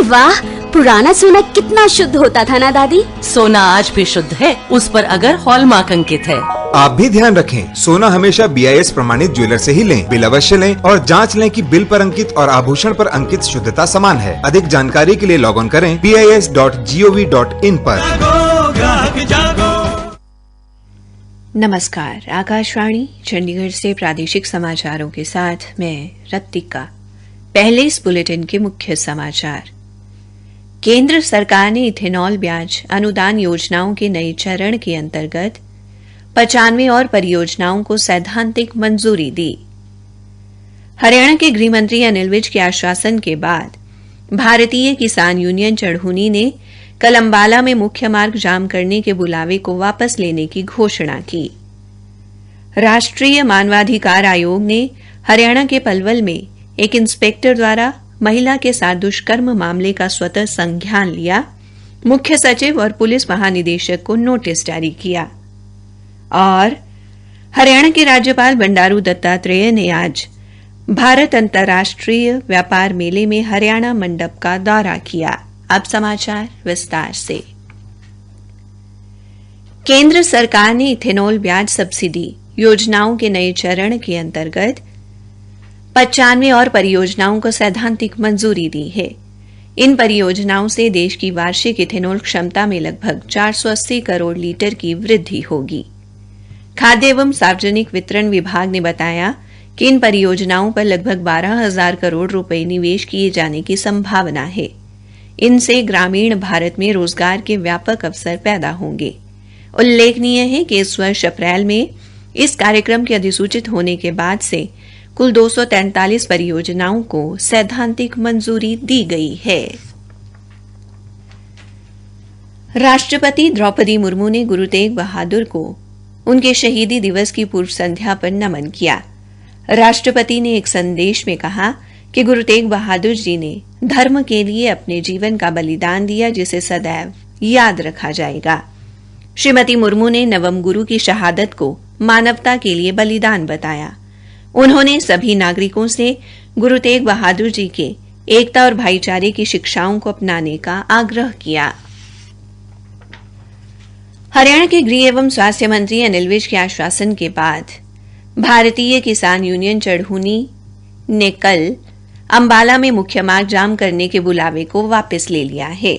वाह, पुराना सोना कितना शुद्ध होता था ना दादी। सोना आज भी शुद्ध है, उस पर अगर हॉलमार्क अंकित है। आप भी ध्यान रखें, सोना हमेशा BIS प्रमाणित ज्वेलर से ही लें। बिल अवश्य लें और जांच लें कि बिल पर अंकित और आभूषण पर अंकित शुद्धता समान है। अधिक जानकारी के लिए लॉग ऑन करें BIS.gov.in पर। नमस्कार, आकाशवाणी चंडीगढ़ से प्रादेशिक समाचारों के साथ मैं रत्तिका। पहले इस बुलेटिन के मुख्य समाचार। केंद्र सरकार ने इथेनॉल ब्याज अनुदान योजनाओं के नए चरण के अंतर्गत 95 और परियोजनाओं को सैद्धांतिक मंजूरी दी। हरियाणा के गृह मंत्री अनिल विज के आश्वासन के बाद भारतीय किसान यूनियन चढ़ूनी ने कल अंबाला में मुख्य मार्ग जाम करने के बुलावे को वापस लेने की घोषणा की। राष्ट्रीय मानवाधिकार आयोग ने हरियाणा के पलवल में एक इंस्पेक्टर द्वारा महिला के साथ दुष्कर्म मामले का स्वतः संज्ञान लिया। मुख्य सचिव और पुलिस महानिदेशक को नोटिस जारी किया। और हरियाणा के राज्यपाल बंडारू दत्तात्रेय ने आज भारत अंतर्राष्ट्रीय व्यापार मेले में हरियाणा मंडप का दौरा किया। अब समाचार विस्तार से। केंद्र सरकार ने इथेनॉल ब्याज सब्सिडी योजनाओं के नए चरण के अंतर्गत 95 और परियोजनाओं को सैद्धांतिक मंजूरी दी है। इन परियोजनाओं से देश की वार्षिक इथेनॉल क्षमता में लगभग 480 करोड़ लीटर की वृद्धि होगी। खाद्य एवं सार्वजनिक वितरण विभाग ने बताया कि इन परियोजनाओं पर लगभग 12,000 करोड़ रुपए निवेश किए जाने की संभावना है। इनसे ग्रामीण भारत में रोजगार के व्यापक अवसर पैदा होंगे। उल्लेखनीय है कि इस वर्ष अप्रैल में इस कार्यक्रम के अधिसूचित होने के बाद से कुल 243 परियोजनाओं को सैद्धांतिक मंजूरी दी गई है। राष्ट्रपति द्रौपदी मुर्मू ने गुरु तेग बहादुर को उनके शहीदी दिवस की पूर्व संध्या पर नमन किया। राष्ट्रपति ने एक संदेश में कहा कि गुरु तेग बहादुर जी ने धर्म के लिए अपने जीवन का बलिदान दिया, जिसे सदैव याद रखा जाएगा। श्रीमती मुर्मू ने नवम गुरु की शहादत को मानवता के लिए बलिदान बताया। उन्होंने सभी नागरिकों से गुरु तेग बहादुर जी के एकता और भाईचारे की शिक्षाओं को अपनाने का आग्रह किया। हरियाणा के गृह एवं स्वास्थ्य मंत्री अनिल विज के आश्वासन के बाद भारतीय किसान यूनियन चढ़ूनी ने कल अंबाला में मुख्य मार्ग जाम करने के बुलावे को वापस ले लिया है।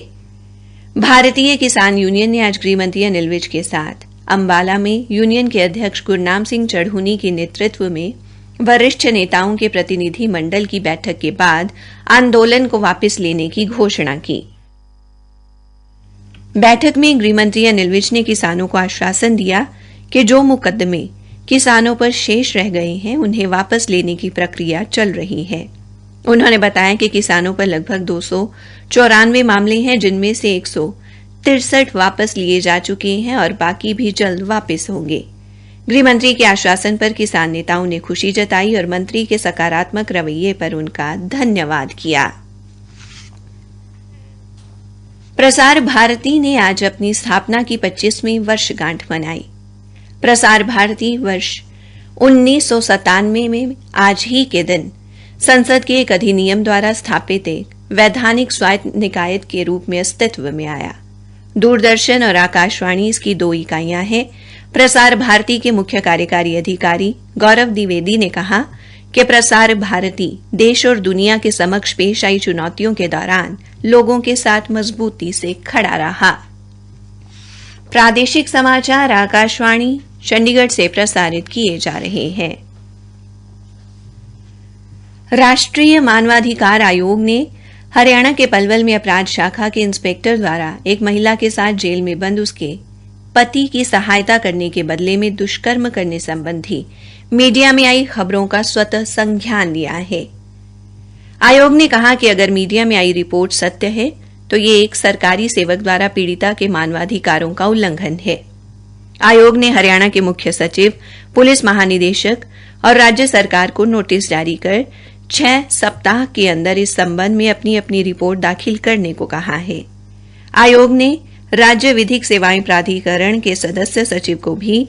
भारतीय किसान यूनियन ने आज गृह मंत्री अनिल विज के साथ अंबाला में यूनियन के अध्यक्ष गुरनाम सिंह चढ़ूनी के नेतृत्व में वरिष्ठ नेताओं के प्रतिनिधि मंडल की बैठक के बाद आंदोलन को वापस लेने की घोषणा की। बैठक में गृहमंत्री अनिल विज ने किसानों को आश्वासन दिया कि जो मुकदमे किसानों पर शेष रह गए हैं उन्हें वापस लेने की प्रक्रिया चल रही है। उन्होंने बताया कि किसानों पर लगभग 294 मामले हैं, जिनमें से 163 वापस लिए जा चुके हैं और बाकी भी जल्द वापस होंगे। गृहमंत्री के आश्वासन पर किसान नेताओं ने खुशी जताई और मंत्री के सकारात्मक रवैये पर उनका धन्यवाद किया। प्रसार भारती ने आज अपनी स्थापना की 25वीं वर्षगांठ मनाई। प्रसार भारती वर्ष 1997 में आज ही के दिन संसद के एक अधिनियम द्वारा स्थापित एक वैधानिक स्वायत्त निकाय के रूप में अस्तित्व में आया। दूरदर्शन और आकाशवाणी इसकी 2 इकाइयां हैं। प्रसार भारती के मुख्य कार्यकारी अधिकारी गौरव द्विवेदी ने कहा कि प्रसार भारती देश और दुनिया के समक्ष पेश आई चुनौतियों के दौरान लोगों के साथ मजबूती से खड़ा रहा। प्रादेशिक समाचार आकाशवाणी चंडीगढ़ से प्रसारित किए जा रहे हैं। राष्ट्रीय मानवाधिकार आयोग ने हरियाणा के पलवल में अपराध शाखा के इंस्पेक्टर द्वारा एक महिला के साथ जेल में बंद उसके पति की सहायता करने के बदले में दुष्कर्म करने संबंधी मीडिया में आई खबरों का स्वतः संज्ञान लिया है। आयोग ने कहा कि अगर मीडिया में आई रिपोर्ट सत्य है तो ये एक सरकारी सेवक द्वारा पीड़िता के मानवाधिकारों का उल्लंघन है। आयोग ने हरियाणा के मुख्य सचिव, पुलिस महानिदेशक और राज्य सरकार को नोटिस जारी कर 6 सप्ताह के अंदर इस संबंध में अपनी अपनी रिपोर्ट दाखिल करने को कहा है। आयोग ने राज्य विधिक सेवाएं प्राधिकरण के सदस्य सचिव को भी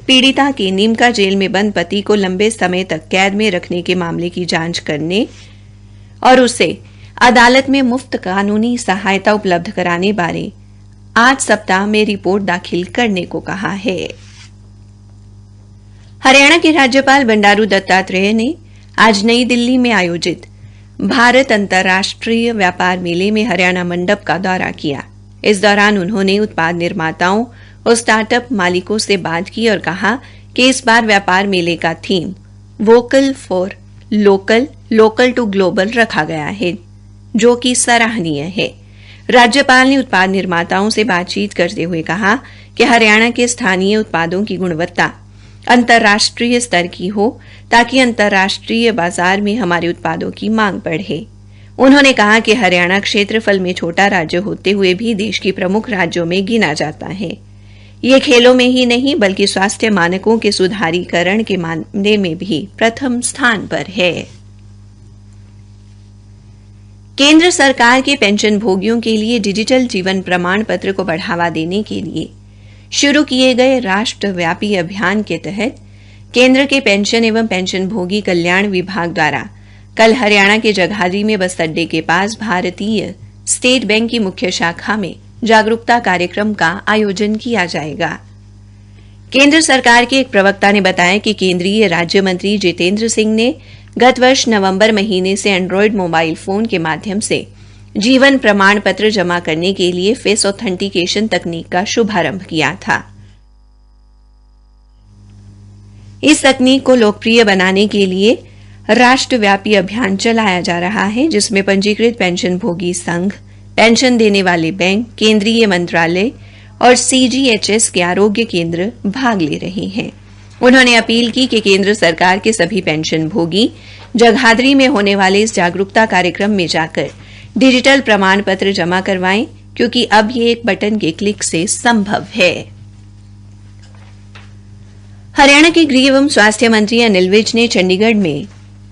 पीड़िता के नीमका जेल में बंद पति को लंबे समय तक कैद में रखने के मामले की जांच करने और उसे अदालत में मुफ्त कानूनी सहायता उपलब्ध कराने बारे 8 सप्ताह में रिपोर्ट दाखिल करने को कहा है। हरियाणा के राज्यपाल बंडारू दत्तात्रेय ने आज नई दिल्ली में आयोजित भारत अंतर्राष्ट्रीय व्यापार मेले में हरियाणा मंडप का दौरा किया। इस दौरान उन्होंने उत्पाद निर्माताओं और स्टार्टअप मालिकों से बात की और कहा कि इस बार व्यापार मेले का theme vocal for local, local to global रखा गया है, जो कि सराहनीय है। राज्यपाल ने उत्पाद निर्माताओं से बातचीत करते हुए कहा कि हरियाणा के स्थानीय उत्पादों की गुणवत्ता अंतर्राष्ट्रीय स्तर की हो ताकि अंतर्राष्ट्रीय बाजार में हमारे उत्पादों की मांग बढ़े। उन्होंने कहा कि हरियाणा क्षेत्रफल में छोटा राज्य होते हुए भी देश की प्रमुख राज्यों में गिना जाता है। ये खेलों में ही नहीं बल्कि स्वास्थ्य मानकों के सुधारीकरण के मामले में भी प्रथम स्थान पर है। केंद्र सरकार के पेंशन भोगियों के लिए डिजिटल जीवन प्रमाण पत्र को बढ़ावा देने के लिए शुरू किए गए राष्ट्रव्यापी अभियान के तहत केंद्र के पेंशन एवं पेंशन भोगी कल्याण विभाग द्वारा कल हरियाणा के जगाधरी में बस अड्डे के पास भारतीय स्टेट बैंक की मुख्य शाखा में जागरूकता कार्यक्रम का आयोजन किया जाएगा। केंद्र सरकार के एक प्रवक्ता ने बताया कि केंद्रीय राज्य मंत्री जितेंद्र सिंह ने गत वर्ष नवंबर महीने से एंड्रॉयड मोबाइल फोन के माध्यम से जीवन प्रमाण पत्र जमा करने के लिए फेस ऑथेंटिकेशन तकनीक का शुभारंभ किया था। इस तकनीक को लोकप्रिय बनाने के लिए राष्ट्रव्यापी अभियान चलाया जा रहा है, जिसमें पंजीकृत पेंशन भोगी संघ, पेंशन देने वाले बैंक, केंद्रीय मंत्रालय और सीजीएचएस के आरोग्य केंद्र भाग ले रहे हैं। उन्होंने अपील की कि केंद्र सरकार के सभी पेंशन भोगी जगाधरी में होने वाले इस जागरूकता कार्यक्रम में जाकर डिजिटल प्रमाण पत्र जमा करवाएं, क्योंकि अब ये एक बटन के क्लिक से संभव है। हरियाणा के गृह एवं स्वास्थ्य मंत्री अनिल विज ने चंडीगढ़ में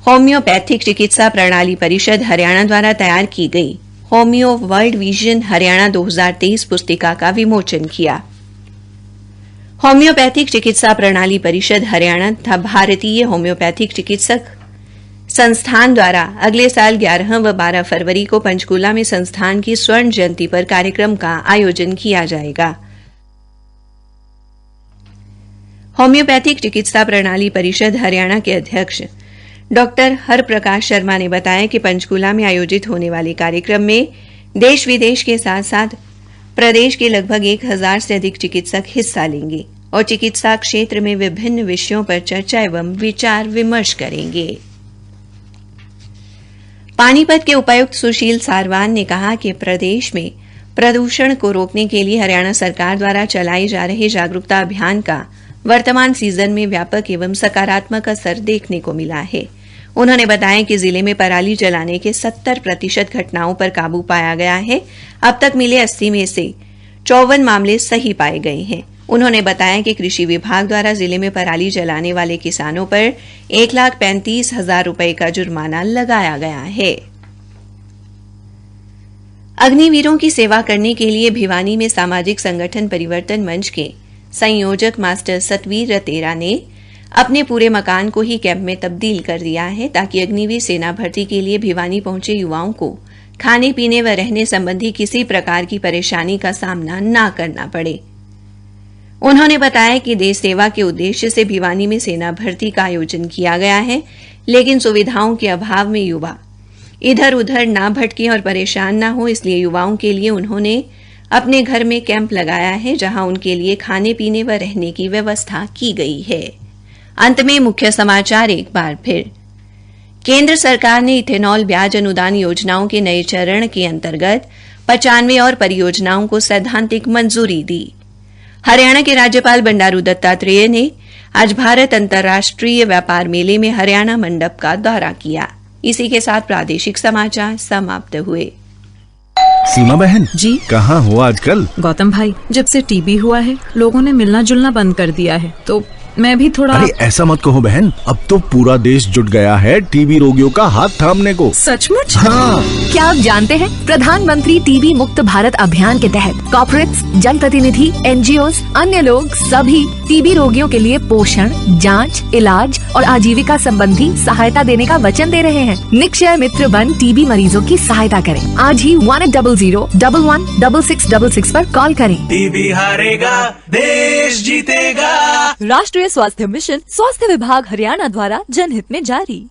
होम्योपैथिक चिकित्सा प्रणाली परिषद हरियाणा द्वारा तैयार की गई होम्यो वर्ल्ड विजन हरियाणा 2023 पुस्तिका का विमोचन किया। होम्योपैथिक चिकित्सा प्रणाली परिषद हरियाणा तथा भारतीय होम्योपैथिक चिकित्सक संस्थान द्वारा अगले साल 11 व 12 फरवरी को पंचकूला में संस्थान की स्वर्ण जयंती पर कार्यक्रम का आयोजन किया जाएगा। होम्योपैथिक चिकित्सा प्रणाली परिषद हरियाणा के अध्यक्ष डॉक्टर हरप्रकाश शर्मा ने बताया कि पंचकूला में आयोजित होने वाले कार्यक्रम में देश विदेश के साथ साथ प्रदेश के लगभग 1000 से अधिक चिकित्सक हिस्सा लेंगे और चिकित्सा क्षेत्र में विभिन्न विषयों पर चर्चा एवं विचार विमर्श करेंगे। पानीपत के उपायुक्त सुशील सारवान ने कहा कि प्रदेश में प्रदूषण को रोकने के लिए हरियाणा सरकार द्वारा चलाए जा रहे जागरूकता अभियान का वर्तमान सीजन में व्यापक एवं सकारात्मक असर देखने को मिला है। उन्होंने बताया कि जिले में पराली जलाने के 70% घटनाओं पर काबू पाया गया है। अब तक मिले 80 में से 54 मामले सही पाए गए हैं। उन्होंने बताया कि कृषि विभाग द्वारा जिले में पराली जलाने वाले किसानों पर 1,35,000 रुपए का जुर्माना लगाया गया है। अग्निवीरों की सेवा करने के लिए भिवानी में सामाजिक संगठन परिवर्तन मंच के संयोजक मास्टर सतवीर रतेरा ने अपने पूरे मकान को ही कैंप में तब्दील कर दिया है, ताकि अग्निवीर सेना भर्ती के लिए भिवानी पहुंचे युवाओं को खाने पीने व रहने संबंधी किसी प्रकार की परेशानी का सामना न करना पड़े। उन्होंने बताया कि देश सेवा के उद्देश्य से भिवानी में सेना भर्ती का आयोजन किया गया है, लेकिन सुविधाओं के अभाव में युवा इधर उधर ना भटके और परेशान ना हो, इसलिए युवाओं के लिए उन्होंने अपने घर में कैंप लगाया है, जहां उनके लिए खाने पीने व रहने की व्यवस्था की गई है। अंत में मुख्य समाचार एक बार फिर। केंद्र सरकार ने इथेनॉल ब्याज अनुदान योजनाओं के नए चरण के अंतर्गत 95 और परियोजनाओं को सैद्धांतिक मंजूरी दी। हरियाणा के राज्यपाल बंडारू दत्तात्रेय ने आज भारत अंतर्राष्ट्रीय व्यापार मेले में हरियाणा मंडप का दौरा किया। इसी के साथ प्रादेशिक समाचार समाप्त हुए। सीमा बहन जी, कहाँ हो आजकल? गौतम भाई, जब से टीबी हुआ है लोगों ने मिलना जुलना बंद कर दिया है, तो मैं भी थोड़ा। अरे ऐसा मत कहो बहन, अब तो पूरा देश जुट गया है टीबी रोगियों का हाथ थामने को। सचमुच? हाँ। क्या आप जानते हैं प्रधानमंत्री टीबी मुक्त भारत अभियान के तहत कॉर्पोरेट्स, जनप्रतिनिधि, एनजीओज, अन्य लोग सभी टीबी रोगियों के लिए पोषण, जांच, इलाज और आजीविका संबंधी सहायता देने का वचन दे रहे हैं। निक्षय मित्र बन टीबी मरीजों की सहायता करें। आज ही 1800-11-6666 पर कॉल करें। टीबी हारेगा, देश जीतेगा। राष्ट्रीय स्वास्थ्य मिशन, स्वास्थ्य विभाग हरियाणा द्वारा जनहित में जारी।